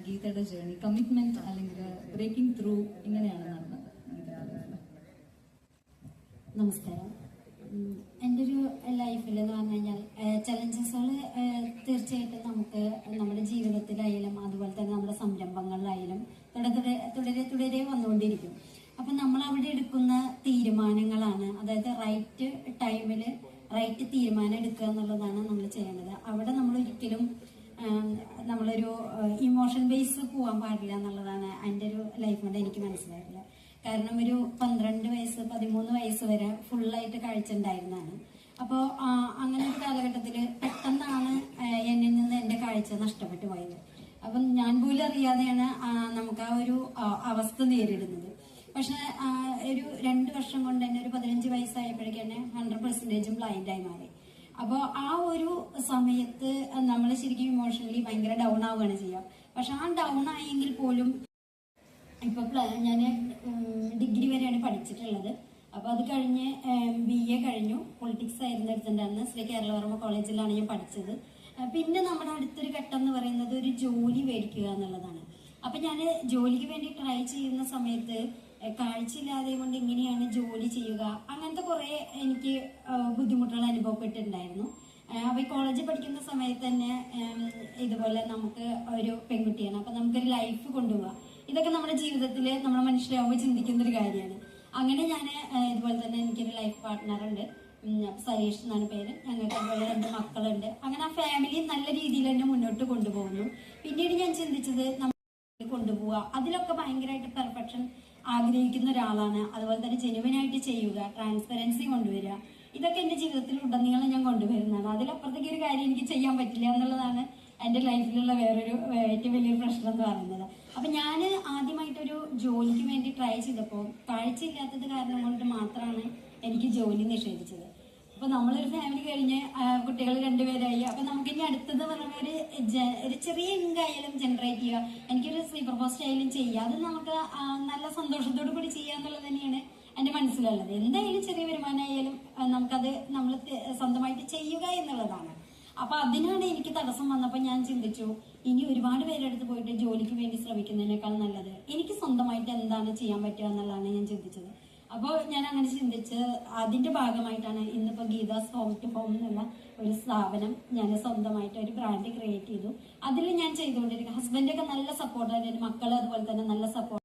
ഗീതയുടെ journey, commitment അല്ലെങ്കിൽ breaking through എങ്ങനെയാണ് നടന്നത്? നമസ്കാരം. എൻ്റെ ഒരു ലൈഫിൽ എന്ന് പറഞ്ഞു കഴിഞ്ഞാൽ ചലഞ്ചസുകൾ തീർച്ചയായിട്ടും നമുക്ക് നമ്മുടെ ജീവിതത്തിലായാലും അതുപോലെ തന്നെ നമ്മുടെ സംരംഭങ്ങളിലായാലും തുടരെ വന്നുകൊണ്ടിരിക്കും. അപ്പം നമ്മൾ അവിടെ എടുക്കുന്ന തീരുമാനങ്ങളാണ്, അതായത് റൈറ്റ് ടൈമിൽ റൈറ്റ് തീരുമാനം എടുക്കുക എന്നുള്ളതാണ് നമ്മൾ ചെയ്യേണ്ടത്. അവിടെ നമ്മൾ ഒരിക്കലും നമ്മളൊരു ഇമോഷൻ ബേസ് പോകാൻ പാടില്ല എന്നുള്ളതാണ് എൻ്റെ ഒരു ലൈഫ് കൊണ്ട് എനിക്ക് മനസ്സിലായിട്ടുള്ളത്. കാരണം ഒരു 12 വയസ്സ് 13 വയസ്സ് വരെ ഫുള്ളായിട്ട് കാഴ്ച അപ്പോൾ അങ്ങനെ ഒരു കാലഘട്ടത്തിൽ പെട്ടെന്നാണ് എന്നിൽ നിന്ന് എൻ്റെ കാഴ്ച നഷ്ടപ്പെട്ടു പോയത്. അപ്പം ഞാൻ പോലും അറിയാതെയാണ് നമുക്ക് ആ ഒരു അവസ്ഥ നേരിടുന്നത്. പക്ഷെ ഒരു 2 വർഷം കൊണ്ട് തന്നെ ഒരു 15 വയസ്സായപ്പോഴേക്കും തന്നെ 100% ബ്ലൈൻഡായി മാറി. അപ്പോൾ ആ ഒരു സമയത്ത് നമ്മൾ ശരിക്കും ഇമോഷണലി ഭയങ്കര ഡൗൺ ആവുകയാണ് ചെയ്യുക. പക്ഷെ ആ ഡൗൺ ആയെങ്കിൽ പോലും ഇപ്പൊ ഞാൻ ഡിഗ്രി വരെയാണ് പഠിച്ചിട്ടുള്ളത്. അപ്പൊ അത് കഴിഞ്ഞ് BA കഴിഞ്ഞു. പൊളിറ്റിക്സ് ആയിരുന്നു എടുത്തിട്ടുണ്ടായിരുന്നത്. ശ്രീ കേരളവർമ്മ കോളേജിലാണ് ഞാൻ പഠിച്ചത്. പിന്നെ നമ്മുടെ അടുത്തൊരു ഘട്ടം എന്ന് പറയുന്നത് ഒരു ജോലി മേടിക്കുക എന്നുള്ളതാണ്. അപ്പൊ ഞാൻ ജോലിക്ക് വേണ്ടി ട്രൈ ചെയ്യുന്ന സമയത്ത് കാഴ്ചയില്ലാതെ കൊണ്ട് എങ്ങനെയാണ് ജോലി ചെയ്യുക, അങ്ങനത്തെ കുറെ എനിക്ക് ബുദ്ധിമുട്ടുകൾ അനുഭവപ്പെട്ടിട്ടുണ്ടായിരുന്നു. അപ്പൊ ഈ കോളേജിൽ പഠിക്കുന്ന സമയത്ത് തന്നെ ഇതുപോലെ നമുക്ക് ഒരു പെൺകുട്ടിയാണ്, അപ്പൊ നമുക്കൊരു ലൈഫ് കൊണ്ടുപോകാം. ഇതൊക്കെ നമ്മുടെ ജീവിതത്തിൽ നമ്മുടെ മനുഷ്യരാകുമ്പോൾ ചിന്തിക്കുന്ന ഒരു കാര്യമാണ്. അങ്ങനെ ഞാൻ ഇതുപോലെ തന്നെ എനിക്കൊരു ലൈഫ് പാർട്ട്ണർ ഉണ്ട്, സരീഷ് എന്നാണ് പേര്. ഞങ്ങൾക്ക് അതുപോലെ 2 മക്കളുണ്ട്. അങ്ങനെ ആ ഫാമിലി നല്ല രീതിയിൽ തന്നെ മുന്നോട്ട് കൊണ്ടുപോകുന്നു. പിന്നീട് ഞാൻ ചിന്തിച്ചത് നമ്മൾ കൊണ്ടുപോവുക, അതിലൊക്കെ ഭയങ്കരമായിട്ട് പെർഫെക്ഷൻ ആഗ്രഹിക്കുന്ന ഒരാളാണ്. അതുപോലെ തന്നെ ജെനുവിനായിട്ട് ചെയ്യുക, ട്രാൻസ്പെറൻസി കൊണ്ടുവരിക, ഇതൊക്കെ എൻ്റെ ജീവിതത്തിൽ ഉടനീളം ഞാൻ കൊണ്ടുവരുന്നതാണ്. അതിലപ്പുറത്തേക്ക് ഒരു കാര്യം എനിക്ക് ചെയ്യാൻ പറ്റില്ല എന്നുള്ളതാണ് എൻ്റെ ലൈഫിലുള്ള വേറൊരു ഏറ്റവും വലിയൊരു പ്രശ്നം എന്ന് പറയുന്നത്. അപ്പൊ ഞാൻ ആദ്യമായിട്ടൊരു ജോലിക്ക് വേണ്ടി ട്രൈ ചെയ്തപ്പോൾ കാഴ്ചയില്ലാത്തത് കാരണം കൊണ്ട് മാത്രമാണ് എനിക്ക് ജോലി നിഷേധിച്ചത്. അപ്പൊ നമ്മളൊരു ഫാമിലി കഴിഞ്ഞ് കുട്ടികൾ 2 പേരായി. അപ്പൊ നമുക്ക് ഇനി അടുത്തത് പറഞ്ഞ ഒരു ചെറിയ ഇൻകായാലും ജനറേറ്റ് ചെയ്യുക, എനിക്കൊരു സ്ലീപ്പർ പോസ്റ്റ് ആയാലും ചെയ്യുക, അത് നമുക്ക് നല്ല സന്തോഷത്തോടു കൂടി ചെയ്യുക എന്നുള്ളത് തന്നെയാണ് എൻ്റെ മനസ്സിലുള്ളത്. എന്തായാലും ചെറിയ വരുമാനമായാലും നമുക്കത് നമ്മൾ സ്വന്തമായിട്ട് ചെയ്യുക എന്നുള്ളതാണ്. അപ്പൊ അതിനാണ് എനിക്ക് തടസ്സം വന്നപ്പോൾ ഞാൻ ചിന്തിച്ചു, ഇനി ഒരുപാട് പേരെടുത്ത് പോയിട്ട് ജോലിക്ക് വേണ്ടി ശ്രമിക്കുന്നതിനേക്കാൾ നല്ലത് എനിക്ക് സ്വന്തമായിട്ട് എന്താണ് ചെയ്യാൻ പറ്റുക എന്നുള്ളതാണ് ഞാൻ ചിന്തിച്ചത്. അപ്പോൾ ഞാൻ അങ്ങനെ ചിന്തിച്ച് അതിന്റെ ഭാഗമായിട്ടാണ് ഇന്നിപ്പോൾ ഗീതാസ് ഹോം ടു ഹോം എന്നുള്ള ഒരു സ്ഥാപനം ഞാൻ സ്വന്തമായിട്ട് ഒരു ബ്രാൻഡ് ക്രിയേറ്റ് ചെയ്തു. അതിൽ ഞാൻ ചെയ്തുകൊണ്ടിരിക്കുക. ഹസ്ബൻഡൊക്കെ നല്ല സപ്പോർട്ടായിട്ട്, മക്കൾ അതുപോലെ തന്നെ നല്ല സപ്പോർട്ട്.